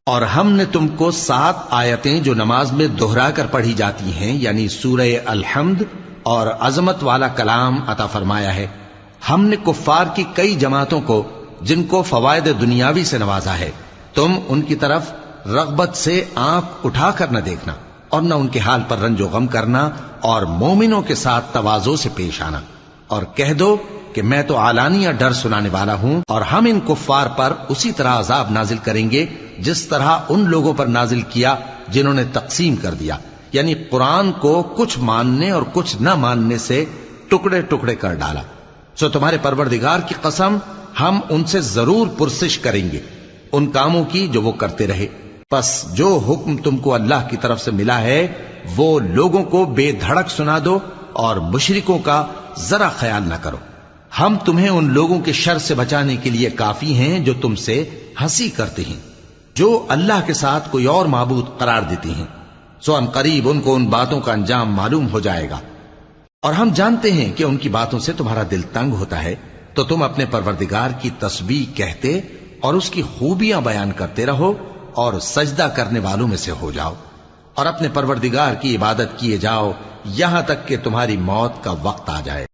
اور ہم نے تم کو 7 آیتیں جو نماز میں دہرا کر پڑھی جاتی ہیں یعنی سورہ الحمد اور عظمت والا کلام عطا فرمایا ہے۔ ہم نے کفار کی کئی جماعتوں کو جن کو فوائد دنیاوی سے نوازا ہے، تم ان کی طرف رغبت سے آنکھ اٹھا کر نہ دیکھنا اور نہ ان کے حال پر رنج و غم کرنا، اور مومنوں کے ساتھ تواضع سے پیش آنا، اور کہہ دو کہ میں تو اعلانیہ ڈر سنانے والا ہوں، اور ہم ان کفار پر اسی طرح عذاب نازل کریں گے جس طرح ان لوگوں پر نازل کیا جنہوں نے تقسیم کر دیا، یعنی قرآن کو کچھ ماننے اور کچھ نہ ماننے سے ٹکڑے ٹکڑے کر ڈالا۔ سو تمہارے پروردگار کی قسم ہم ان سے ضرور پرسش کریں گے ان کاموں کی جو وہ کرتے رہے۔ پس جو حکم تم کو اللہ کی طرف سے ملا ہے وہ لوگوں کو بے دھڑک سنا دو، اور مشرکوں کا ذرا خیال نہ کرو۔ ہم تمہیں ان لوگوں کے شر سے بچانے کے لیے کافی ہیں جو تم سے ہنسی کرتے ہیں، جو اللہ کے ساتھ کوئی اور معبود قرار دیتی ہیں۔ سو ان قریب ان کو ان باتوں کا انجام معلوم ہو جائے گا، اور ہم جانتے ہیں کہ ان کی باتوں سے تمہارا دل تنگ ہوتا ہے، تو تم اپنے پروردگار کی تسبیح کہتے اور اس کی خوبیاں بیان کرتے رہو، اور سجدہ کرنے والوں میں سے ہو جاؤ، اور اپنے پروردگار کی عبادت کیے جاؤ یہاں تک کہ تمہاری موت کا وقت آ جائے۔